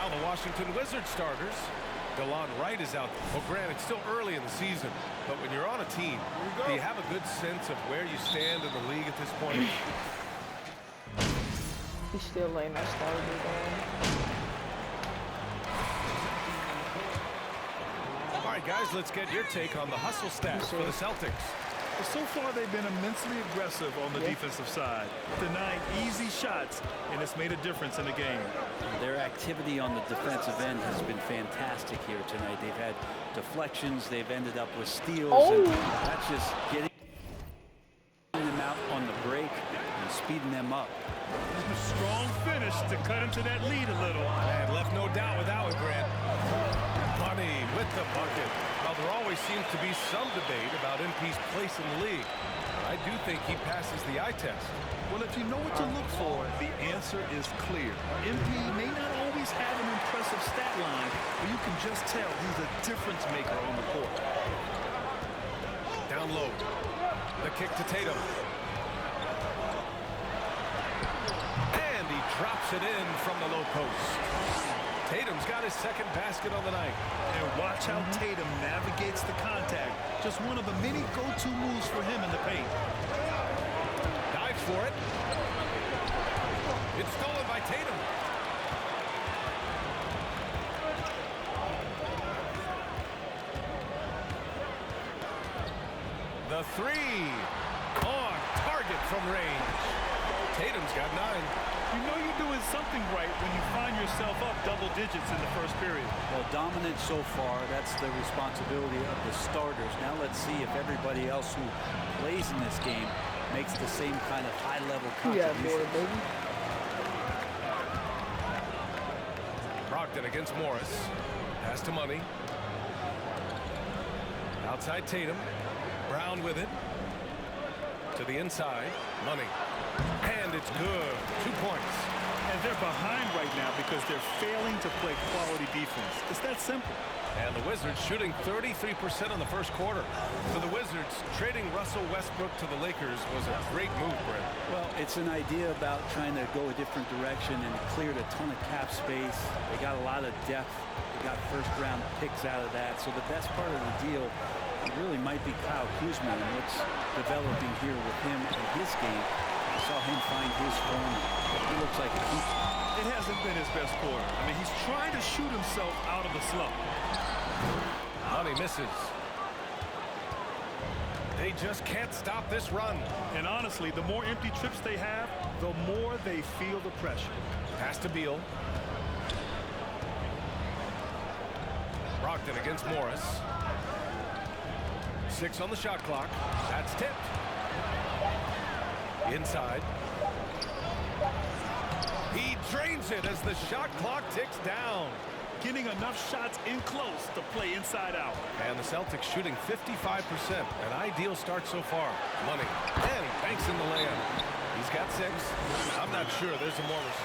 Now the Washington Wizards starters. DeLon Wright is out. Well, Grant, it's still early in the season, but when you're on a team, do you have a good sense of where you stand in the league at this point? He's still laying that starter down. All right, guys, let's get your take on the hustle stats for the Celtics. So far, they've been immensely aggressive on the defensive side, denying easy shots, and it's made a difference in the game. Their activity on the defensive end has been fantastic here tonight. They've had deflections. They've ended up with steals. And that's just getting them out on the break and speeding them up. A strong finish to cut into that lead a little. And left no doubt with that one, Grant. Money with the bucket. Well, there always seems to be some debate about MP's place in the league. But I do think he passes the eye test. Well, if you know what to look for, the answer is clear. MP may not always have an impressive stat line, but you can just tell he's a difference maker on the court. Down low. The kick to Tatum. And he drops it in from the low post. Tatum's got his second basket on the night. And watch how Tatum navigates the contact. Just one of the many go-to moves for him in the paint. Dives for it. It's stolen by Tatum. The three on target from range. Tatum's got 9. You know you're doing something right when you find yourself up double digits in the first period. Well, dominant so far. That's the responsibility of the starters. Now let's see if everybody else who plays in this game makes the same kind of high-level contribution. Baby. Brogdon against Morris. Pass to Money. Outside Tatum. Brown with it. To the inside. Money. And it's good. 2 points. And they're behind right now because they're failing to play quality defense. It's that simple. And the Wizards shooting 33% in the first quarter. For the Wizards, trading Russell Westbrook to the Lakers was a great move, Brent. Well, it's an idea about trying to go a different direction, and it cleared a ton of cap space. They got a lot of depth. They got first-round picks out of that. So the best part of the deal really might be Kyle Kuzma and what's developing here with him in his game. I saw him find his form. He looks like a keeper. It hasn't been his best quarter. I mean, he's trying to shoot himself out of the slump. Money misses. They just can't stop this run. And honestly, the more empty trips they have, the more they feel the pressure. Pass to Beal. Brogdon against Morris. 6 on the shot clock. That's tipped. Inside. He drains it as the shot clock ticks down. Getting enough shots in close to play inside out. And the Celtics shooting 55%. An ideal start so far. Money. And he banks in the layup. He's got 6. I'm not sure. There's a Morris.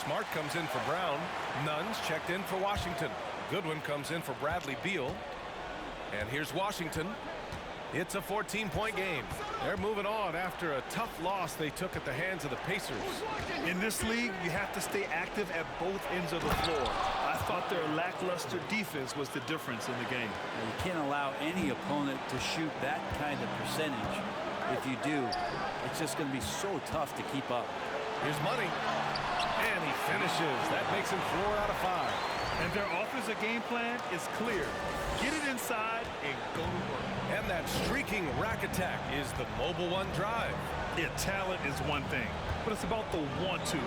Smart comes in for Brown. Nunn's checked in for Washington. Goodwin comes in for Bradley Beal. And here's Washington. It's a 14-point game. They're moving on after a tough loss they took at the hands of the Pacers. In this league, you have to stay active at both ends of the floor. I thought their lackluster defense was the difference in the game. You can't allow any opponent to shoot that kind of percentage. If you do, it's just going to be so tough to keep up. Here's Money. And he finishes. That makes him 4 out of 5. And their offensive game plan is clear. Get it inside and go to work. And that streaking rack attack is the mobile one drive. Yeah, talent is one thing, but it's about the want-to.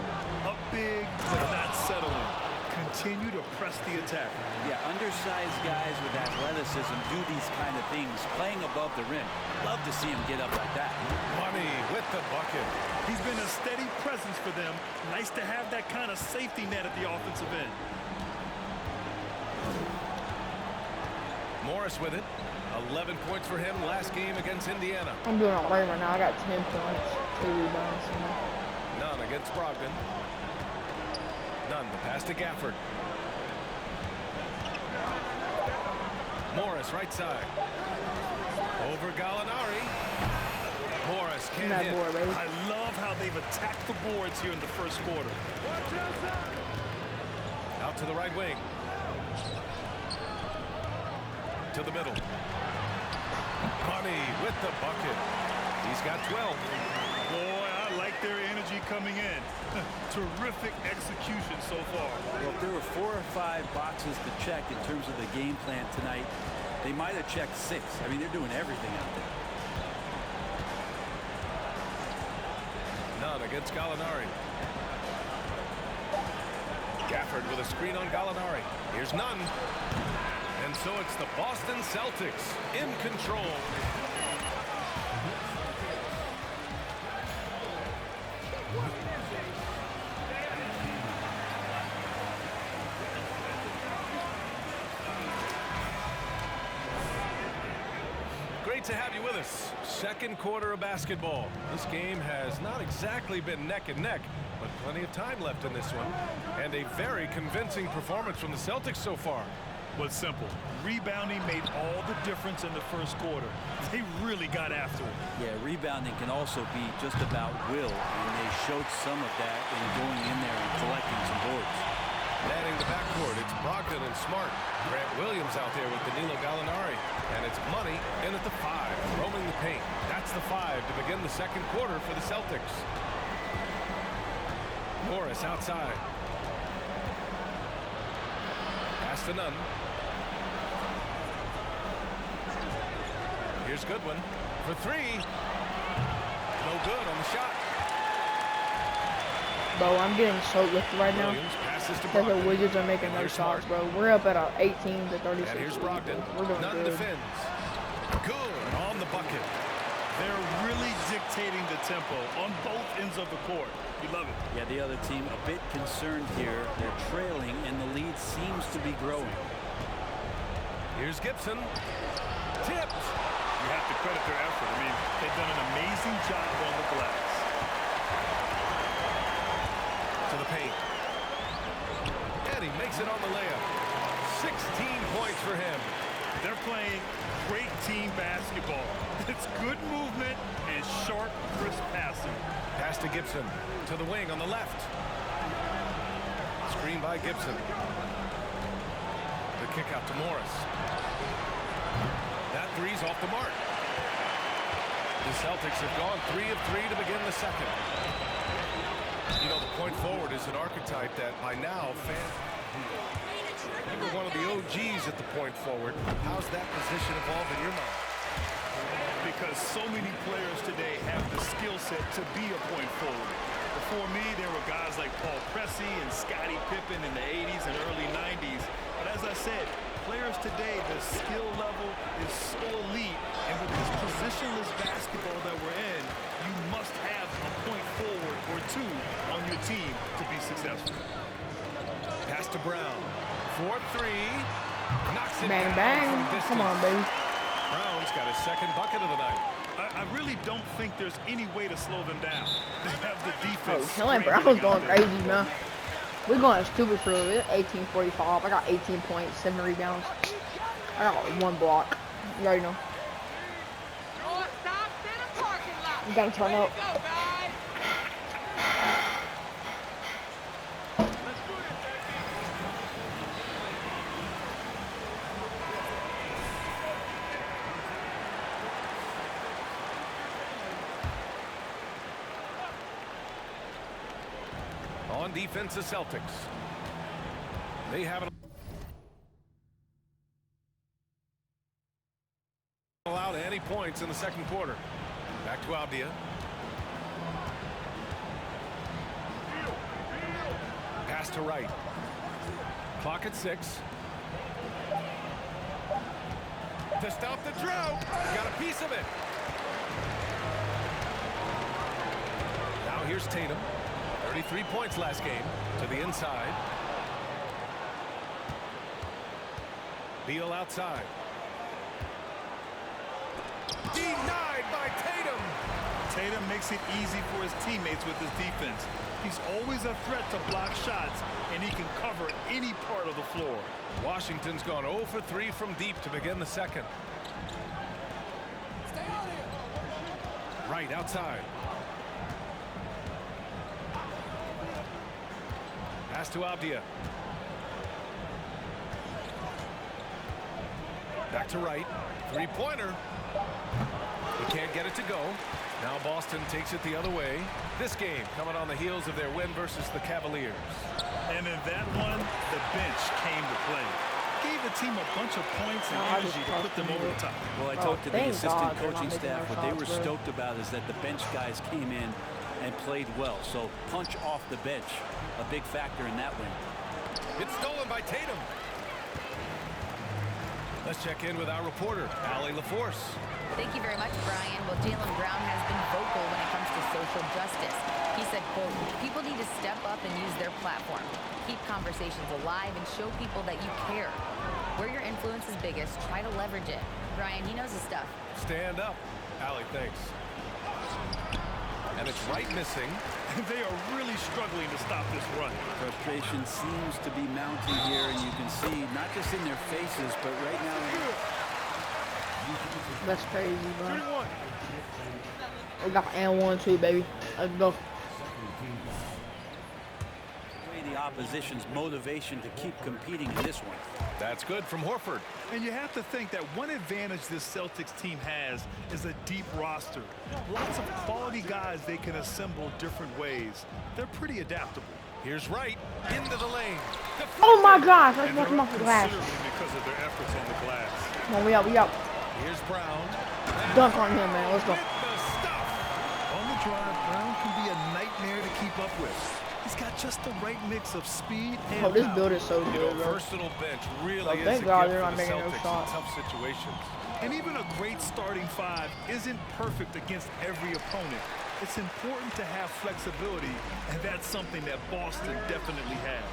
Up big, but not settling. Continue to press the attack. Yeah, undersized guys with athleticism do these kind of things, playing above the rim. Love to see him get up like that. Money with the bucket. He's been a steady presence for them. Nice to have that kind of safety net at the offensive end. Morris with it. 11 points for him last game against Indiana. I'm doing all right now. I got 10 points, 2 rebounds. Nunn against Brogdon. Nunn, the pass to Gafford. Morris, right side. Over Gallinari. Morris can't hit. Board, baby. I love how they've attacked the boards here in the first quarter. Out to the right wing. To the middle. Money with the bucket. He's got 12. Boy, I like their energy coming in. Terrific execution so far. Well, if there were 4 or 5 boxes to check in terms of the game plan tonight, they might have checked 6. I mean, they're doing everything out there. Nunn against Gallinari. Gafford with a screen on Gallinari. Here's Nunn. And so it's the Boston Celtics in control. Great to have you with us. Second quarter of basketball. This game has not exactly been neck and neck, but plenty of time left in this one. And a very convincing performance from the Celtics so far. But simple. Rebounding made all the difference in the first quarter. They really got after it. Yeah, rebounding can also be just about will, and they showed some of that in going in there and collecting some boards. Manning the backcourt, it's Brogdon and Smart. Grant Williams out there with Danilo Gallinari. And it's Money in at the 5, roaming the paint. That's the 5 to begin the second quarter for the Celtics. Morris outside. Pass to Nunn. Here's Goodwin for 3. No good on the shot. Bro, I'm getting so lifted right now. Williams passes to Because the Brogdon. Wizards are making no Here's shots, Smart. bro. We're up at 18 to 36. And here's Brogdon. We're doing Nunn good. defends. Good on the bucket. They're really dictating the tempo on both ends of the court. You love it. Yeah, the other team a bit concerned here. They're trailing, and the lead seems to be growing. Here's Gibson. Tipped. You have to credit their effort. I mean, they've done an amazing job on the glass. To the paint. And he makes it on the layup. 16 points for him. They're playing great team basketball. It's good movement and sharp, crisp passing. Pass to Gibson. To the wing on the left. Screen by Gibson. The kick out to Morris. That three's off the mark. The Celtics have gone 3 of 3 to begin the second. You know, the point forward is an archetype that by now fans... You were one of the OGs at the point forward. How's that position evolved in your mind? Because so many players today have the skill set to be a point forward. Before me, there were guys like Paul Pressey and Scottie Pippen in the 80s and early 90s. But as I said, players today, the skill level is so elite. And with this positionless basketball that we're in, you must have a point forward or 2 on your team to be successful. Pass to Brown. 4-3. Knocks it Bang, down bang. from distance. Come on, baby. Brown's got his second bucket of the night. I really don't think there's any way to slow them down. They have the Oh, defense. Killing scrambling Brown's out going there. crazy, man. We're going stupid for it. 18-45. I got 18 points, 7 rebounds. I got 1 block. You already know. You gotta turn up. On defense, the Celtics. They haven't allowed any points in the second quarter. Back to Avdia. Pass to Wright. Clock at 6. To stop the drought. Got a piece of it. Now here's Tatum. 33 points last game. To the inside. Beal outside. Denied by Tatum. Tatum makes it easy for his teammates with his defense. He's always a threat to block shots, and he can cover any part of the floor. Washington's gone 0 for 3 from deep to begin the second. Right outside. Pass to Avdia. Back to Wright. Three-pointer. He can't get it to go. Now Boston takes it the other way. This game coming on the heels of their win versus the Cavaliers. And in that one, the bench came to play. Gave the team a bunch of points and energy to put them over the top. Well, I talked to the assistant coaching staff. What they were stoked about is that the bench guys came in and played well. So punch off the bench, a big factor in that win. It's stolen by Tatum. Let's check in with our reporter, Allie LaForce. Thank you very much, Brian. Well, Jaylen Brown has been vocal when it comes to social justice. He said, quote, people need to step up and use their platform. Keep conversations alive and show people that you care. Where your influence is biggest, try to leverage it. Brian, he knows his stuff. Stand up. Allie, thanks. And it's Wright missing. They are really struggling to stop this run. Frustration seems to be mounting here, and you can see not just in their faces, but right now. That's crazy, bro. 3-1. We got and 1 too, baby. Let's go. The opposition's motivation to keep competing in this one. That's good from Horford. And you have to think that one advantage this Celtics team has is a deep roster. Lots of quality guys they can assemble different ways. They're pretty adaptable. Here's Wright into the lane. Oh my gosh, let's And watch him they're off up the glass. considerably because of their efforts on the glass. Come on, we out. Here's Brown. Dunk on him, man. Let's go. With the stuff. On the drive, Brown can be a nightmare to keep up with. He's got just the right mix of speed and Oh, this power. build is so You know, good, bro. versatile bench really Well, is a thank gift God for they're not the making no Celtics in shots. tough situations. And even a great starting five isn't perfect against every opponent. It's important to have flexibility, and that's something that Boston definitely has.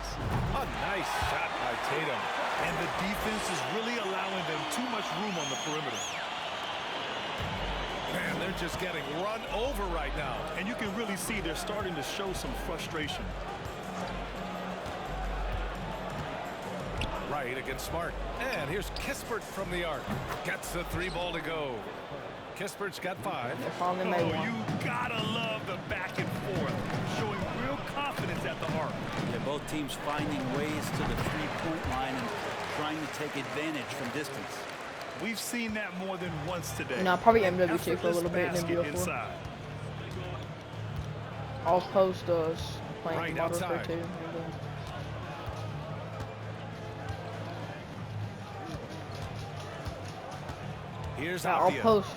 A nice shot by Tatum. And the defense is really allowing them too much room on the perimeter. Man, they're just getting run over right now. And you can really see they're starting to show some frustration. Right against Smart. And here's Kispert from the arc. Gets the 3-ball to go. Kispert's got 5. They finally Oh, made one. you gotta love the back and forth, showing real confidence at the arc. Yeah, both teams finding ways to the three-point line and trying to take advantage from distance. We've seen that more than once today. No, probably MWC for a little bit and then Effortless basket beautiful. inside. I'll post us playing Right Modern Warfare outside. 2. And then Here's I'll Avdia. post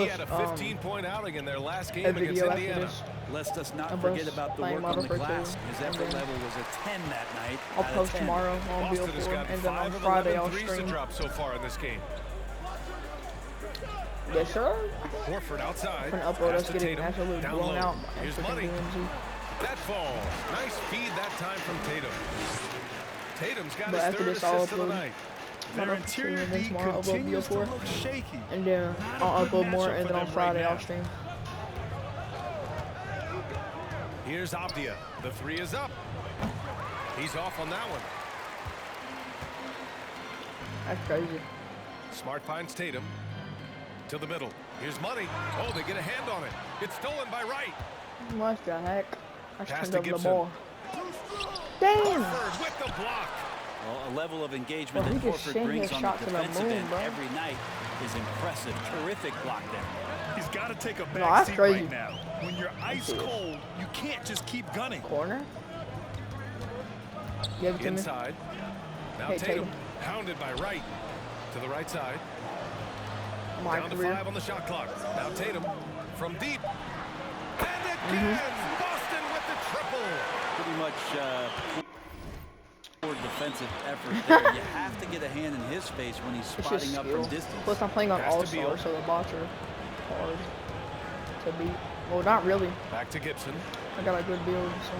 He had a 15-point outing in their last a game against video after Indiana. this. Lest us not And forget both about the playing work on the Modern Warfare glass. 2. His And effort then level was a 10 that night. I'll out of post 10. tomorrow on Boston has BO4 got and then 5 on of Friday 11 I'll threes to stream. drop so far in this game. Yes, sir. Horford outside. I'm gonna upload Pass us to getting Tatum. absolutely Down blown low. out. Here's freaking Money. DMZ. That fall. Nice feed that time from Tatum. Tatum's got But his after 3rd this, I'll assist of the upload. night. Their I'll interior stream, and then D tomorrow I'll upload continues to BO4. look shaky. And then Not a I'll good upload more, matchup and for then on them Friday right I'll now. stream. Here's Avdia. The 3 is up. He's off on that one. That's crazy. Smart finds Tatum. To the middle. Here's Money. Oh, they get a hand on it. It's stolen by Wright. What the heck? I Pass turned to over the Gibson. ball. Damn! Horford with the block. Well, a level of engagement Bro, that he just Horford sent brings his on shot the to the defensive moon, end bro. every night is impressive. Terrific block there. He's got to take a that's back seat crazy. right now. When you're ice see it. cold, you can't just keep gunning. Corner? Give it to me. Inside. Now Hey, Tatum. Tatum. Hounded by Wright. To the right side. My Down to career. 5 on the shot clock. Now Tatum from deep. And again, Boston with the triple. Pretty much poor defensive effort there. You have to get a hand in his face when he's It's just spotting up skill. from distance. Plus, I'm playing on Pass to All-Star, Beal. so the bots are hard to beat. Well, not really. Back to Gibson. I got a good build, so.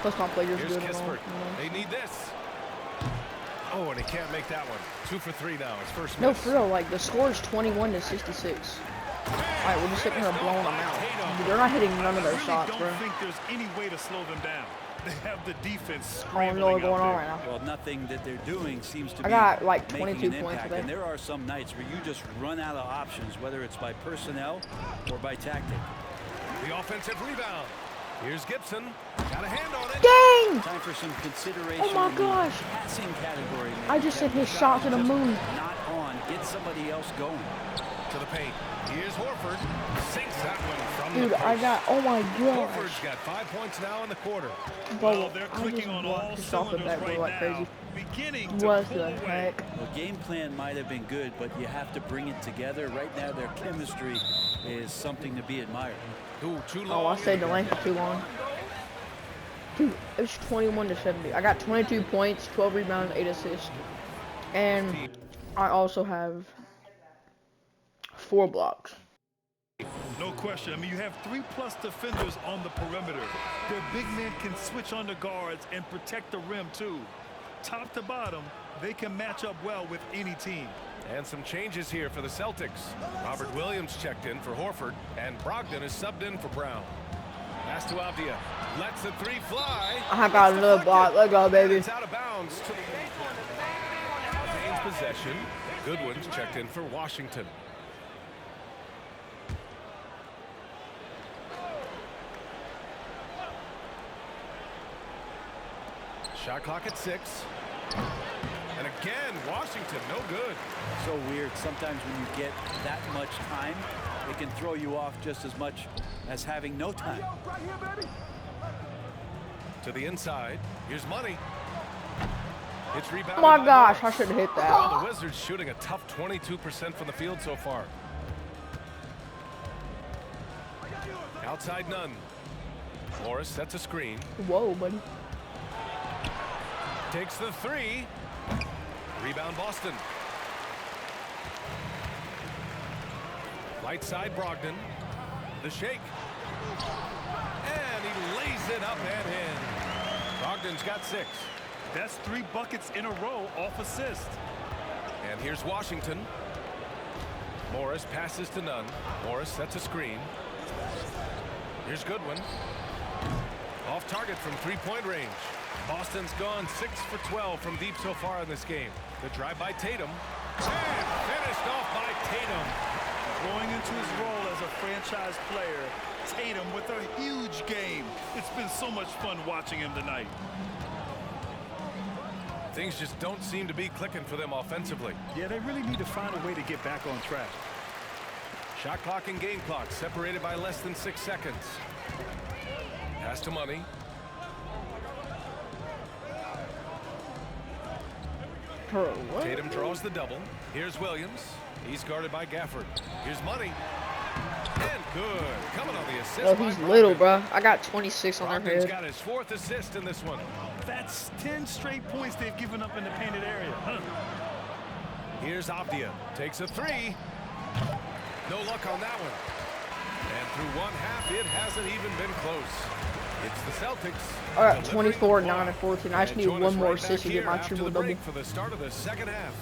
Plus, my player's Here's good and all. Kispert. You They need this. Oh, and he can't make that one. 2 for 3 now. His first know. No, miss. for real. Like the score is 21-66. Alright, we're just sitting here blowing them out. They're not hitting none of their shots, I bro. don't think there's any way to slow them down. They have the defense I don't know scrambling what's going out on there. right now. Well, nothing that they're doing seems to I be got, like, making 22 an points impact. today. And there are some nights where you just run out of options, whether it's by personnel or by tactic. The offensive rebound. Here's Gibson. Got a hand on it. Dang! Time for some consideration. Oh my in the gosh. Passing category. Man. I just sent his That shot to the just moon. Not on. Get somebody else going. To the paint. Here's Horford. Sinks that one from Dude, the post. I got, oh my Horford's gosh. got 5 points now in the quarter. Well, Bro, they're I clicking just on all blocked his off the cylinders back right like now. crazy. Beginning to What pull the away. heck? The game plan might have been good, but you have to bring it together. Right now, their chemistry is something to be admired. Ooh, too long. Oh, I stayed the lane for too long. Dude, it's 21-70. I got 22 points, 12 rebounds, 8 assists. And I also have 4 blocks. No question. I mean, you have 3+ defenders on the perimeter. Their big men can switch on the guards and protect the rim, too. Top to bottom, they can match up well with any team. And some changes here for the Celtics. Robert Williams checked in for Horford, and Brogdon is subbed in for Brown. Pass to Avdia. Lets the 3 fly. I got It's another block. Let's go, baby. It's out of bounds to the Retains possession. Goodwin's checked in for Washington. Shot clock at 6. And again, Washington, no good. So weird. Sometimes when you get that much time, it can throw you off just as much as having no time. To the inside. Here's Money. It's rebounded. Oh my by gosh, I Morris. should have hit Well, that. the Wizards shooting a tough 22% from the field so far. Outside none. Morris sets a screen. Whoa, buddy. Takes the 3. Rebound Boston. Right side Brogdon. The shake. And he lays it up and in. Brogdon's got 6. That's 3 buckets in a row off assist. And here's Washington. Morris passes to Nunn. Morris sets a screen. Here's Goodwin. Off target from 3-point range. Boston's gone 6 for 12 from deep so far in this game. The drive by Tatum. And finished off by Tatum. Growing into his role as a franchise player, Tatum with a huge game. It's been so much fun watching him tonight. Things just don't seem to be clicking for them offensively. Yeah, they really need to find a way to get back on track. Shot clock and game clock separated by less than 6 seconds. Pass to Money. Bro, what? Tatum draws the double. Here's Williams. He's guarded by Gafford. Here's Money. And good. Coming on the assist. Oh, by he's Brogdon. little, bro. I got 26 on their Brogdon's head. got his 4th assist in this one. That's 10 straight points they've given up in the painted area. Here's Avdia. Takes a 3. No luck on that one. And through one half, it hasn't even been close. It's the Celtics. I got delivering 24, the 9, ball. and 14. I just And need join one us more right back assist to get here my after the triple-double. break for the start of the second half.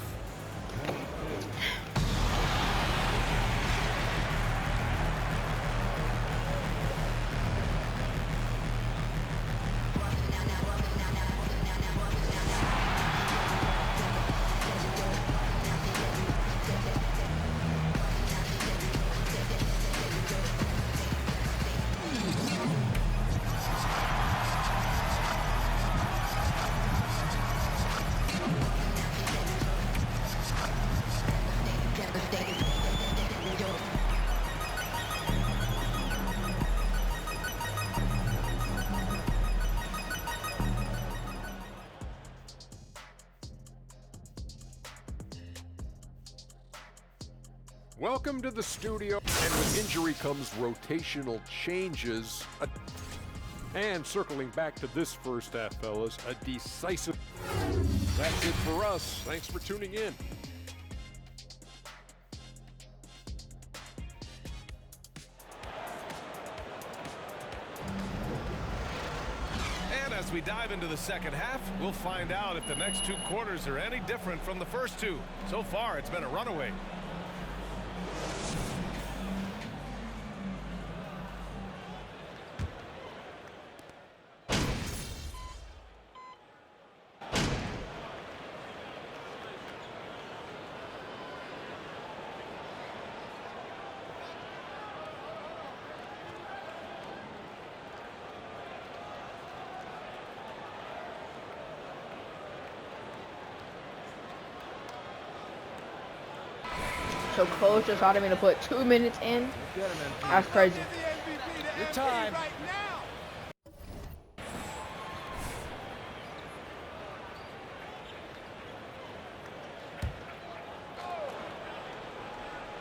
Welcome to the studio. And with injury comes rotational changes. And circling back to this first half, fellas, a decisive. That's it for us. Thanks for tuning in. And as we dive into the second half, we'll find out if the next 2 quarters are any different from the first 2. So far, it's been a runaway. so close, just out of me to put 2 minutes in. That's crazy. Your time.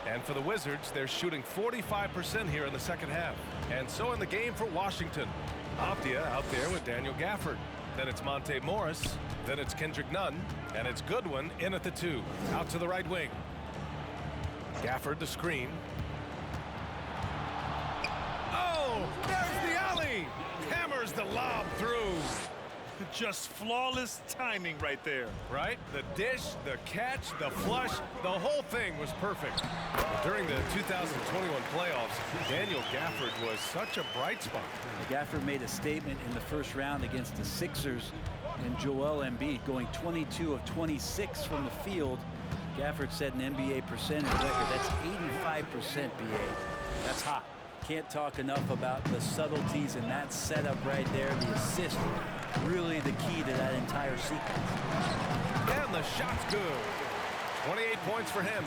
And for the Wizards, they're shooting 45% here in the second half. And so in the game for Washington, Avdia out there with Daniel Gafford. Then it's Monte Morris. Then it's Kendrick Nunn. And it's Goodwin in at the 2. Out to the right wing. Gafford the screen. Oh, there's the alley. Hammers the lob through. Just flawless timing right there. Right? The dish, the catch, the flush, the whole thing was perfect. But during the 2021 playoffs, Daniel Gafford was such a bright spot. Gafford made a statement in the first round against the Sixers and Joel Embiid going 22 of 26 from the field. Gafford set an NBA percentage record. That's 85%, BA. That's hot. Can't talk enough about the subtleties in that setup right there. The assist, really the key to that entire sequence. And the shot's good. 28 points for him.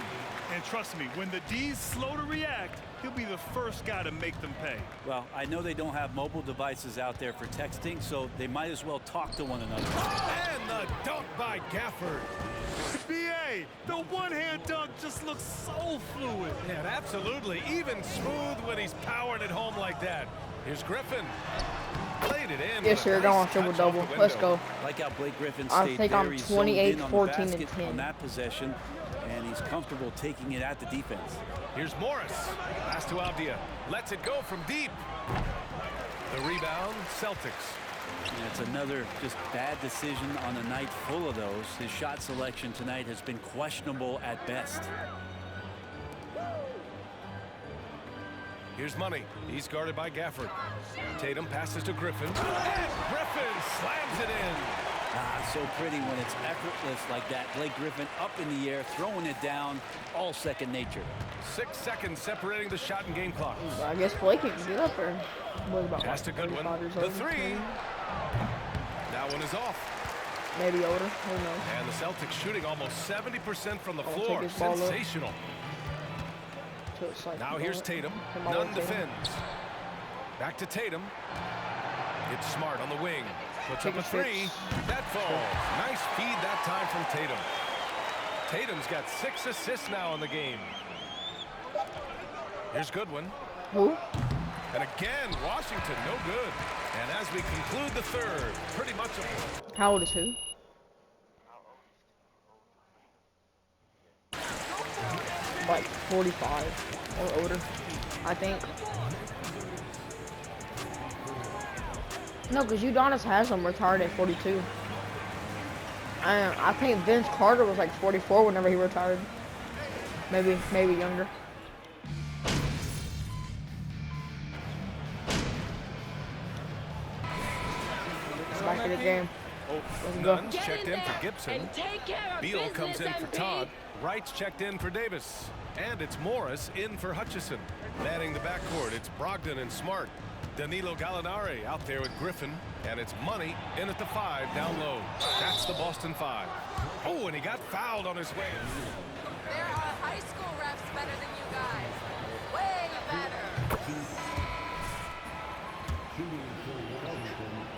And trust me, when the D's slow to react, he'll be the first guy to make them pay. Well, I know they don't have mobile devices out there for texting, so they might as well talk to one another. And the dunk by Gafford. B.A., the one-hand dunk just looks so fluid. Yeah, absolutely. Even smooth when he's powering it home like that. Here's Griffin. Played it in. Yes, sir. Going triple-double. Let's go. Like how Blake Griffin I stayed think I'm very zoned 28, in on 14, the and basket 10. on that possession, and he's comfortable taking it at the defense. Here's Morris. Pass to Avdia. Lets it go from deep. The rebound, Celtics. And it's another just bad decision on a night full of those. His shot selection tonight has been questionable at best. Here's Money. He's guarded by Gafford. Tatum passes to Griffin. And Griffin slams it in. Ah, so pretty when it's effortless like that. Blake Griffin up in the air, throwing it down, all second nature. 6 seconds separating the shot and game clock. I guess Blake can get up there. What about Pass to Goodwin. 35 years The old, 3. 20? That one is off. Maybe older. Who knows? And the Celtics shooting almost 70% from the I'll floor. take his ball up. Sensational. So it's like Now here's Tatum. Come on, Nunn Tatum. defends. Back to Tatum. It's Smart on the wing. Puts up a Taking 3. six. That falls. Nice feed that time from Tatum. Tatum's got 6 assists now in the game. Here's Goodwin. Who? And again, Washington, no good. And as we conclude the third, pretty much a... How old is who? Like 45 or older, I think. No, because Udonis Haslam retired at 42. I think Vince Carter was like 44 whenever he retired. Maybe younger. Back in the game. Let's go. Nunn's checked in for Gibson. Beal comes in for Todd. Wright's checked in for Davis. And it's Morris in for Hutchison. Manning the backcourt, it's Brogdon and Smart. Danilo Gallinari out there with Griffin. And it's Money in at the 5 down low. That's the Boston 5. Oh, and he got fouled on his way. There are high school refs better than you guys. Way better.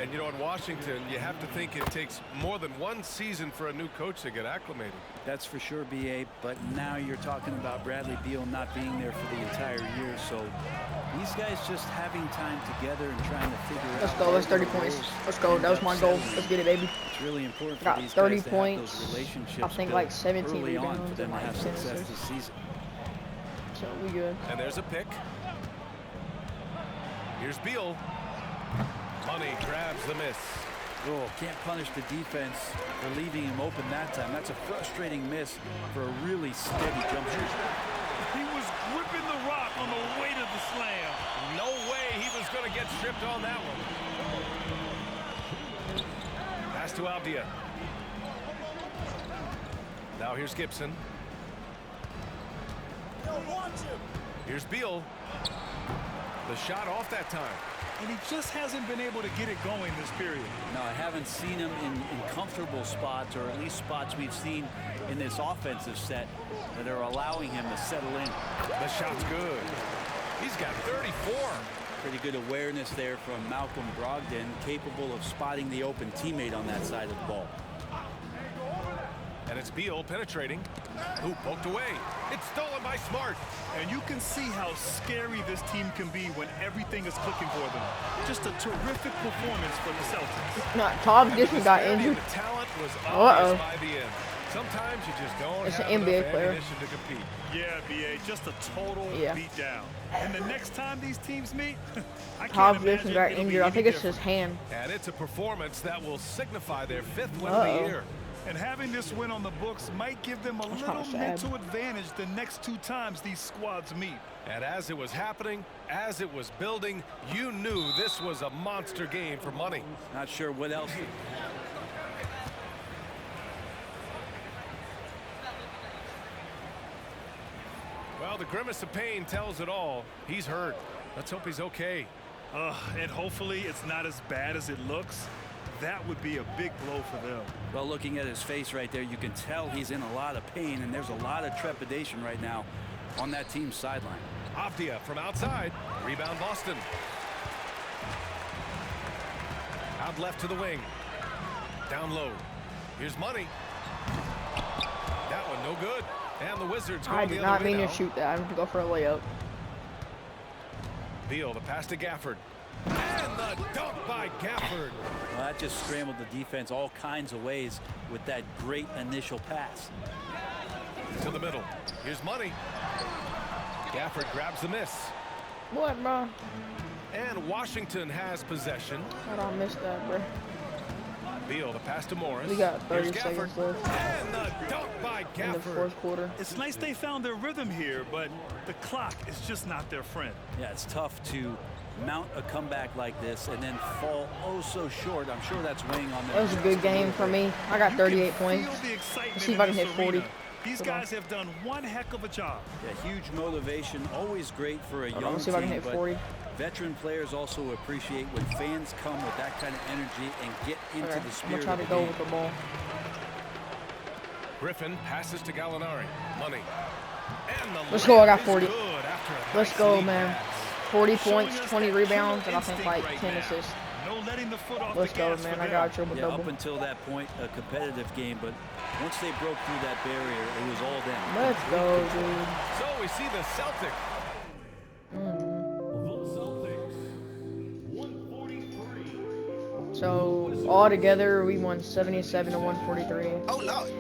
And you know, in Washington, you have to think it takes more than one season for a new coach to get acclimated. That's for sure, BA, but now you're talking about Bradley Beal not being there for the entire year, so these guys just having time together and trying to figure out. Let's go. That's 30 points. Let's go. That was my goal. Let's get it, baby. It's really important for Got these 30 guys to points. have those relationships I think built like 17 early on rebounds for them and to have like 10 success assists. this season. So we good. And there's a pick. Here's Beal. Money grabs the miss. Oh, can't punish the defense for leaving him open that time. That's a frustrating miss for a really steady jump shot. He was gripping the rock on the weight of the slam. No way he was going to get stripped on that one. Pass to Avdia. Now here's Gibson. Here's Beal. The shot off that time. And he just hasn't been able to get it going this period. No, I haven't seen him in comfortable spots, or at least spots we've seen in this offensive set that are allowing him to settle in. The shot's good. He's got 34. Pretty good awareness there from Malcolm Brogdon, capable of spotting the open teammate on that side of the ball. And it's Beal penetrating. Who poked away? It's stolen by Smart. And you can see how scary this team can be when everything is clicking for them. Just a terrific performance for the Celtics. Not Tom Gibson got The injured. talent was Uh-oh. obvious by the end. Sometimes you just don't It's have an NBA enough player. ammunition to compete. Yeah, BA, just a total beatdown. And the next time these teams meet, I Tom can't Gibson imagine got it'll be injured. I any think it's different. his hand. And it's a performance that will signify their 5th win of the Uh-oh. year. And having this win on the books might give them a That's little kinda sad. mental advantage the next 2 times these squads meet. And as it was happening, as it was building, you knew this was a monster game for money. Not sure what else. Well, the grimace of pain tells it all. He's hurt. Let's hope he's okay. And hopefully it's not as bad as it looks. That would be a big blow for them. Well, looking at his face right there, you can tell he's in a lot of pain, and there's a lot of trepidation right now on that team's sideline. Avdia from outside. Rebound Boston. Out left to the wing. Down low. Here's Money. That one no good. And the Wizards go I the did other not way mean to now. shoot that. I meant to go for a layup. Beal, the pass to Gafford. And the dunk by Gafford. Well, that just scrambled the defense all kinds of ways with that great initial pass. To the middle. Here's Money. Gafford grabs the miss. What, bro? And Washington has possession. I don't miss that, bro. Beal, the pass to Morris. We got 30 Here's seconds Gafford. left And the dunk by in the Gafford. 4th quarter. It's nice they found their rhythm here, but the clock is just not their friend. Yeah, it's tough to mount a comeback like this and then fall oh so short. I'm sure that's weighing on them. That was a good game for me. I got 38 points. Feel the excitement Let's see if I in can this hit 40. arena. These guys have done one heck of a job. Yeah, huge motivation, always great for a Hold on, young let's see if I can team, hit but 40. veteran players also appreciate when fans come with that kind of energy and get into Okay, the I'm spirit gonna try of to the go game. with the ball. Griffin passes to Gallinari. Money. And the Let's go, I got layup is 40. good after a Let's nice go, lead man. pass. 40 Showing points, us 20 that rebounds, killer and I think instinct like right 10 now. assists. No letting the foot off Let's the go, gas man. for I them. got a triple Yeah, double. up until that point, a competitive game, but once they broke through that barrier, it was all them. Let's go, dude. So we see the Celtic. So all together, we won 77 to 143. Oh Lord.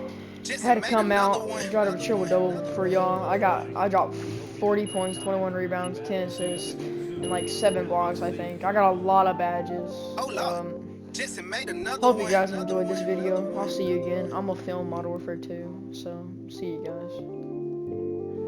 Had to come out and try to triple double for y'all. I dropped 40 points, 21 rebounds, 10 assists, and like 7 blocks. I think I got a lot of badges. Jetson made another Hope you one. guys enjoyed this video. I'll see you again. I'm a film Modern Warfare 2, so see you guys.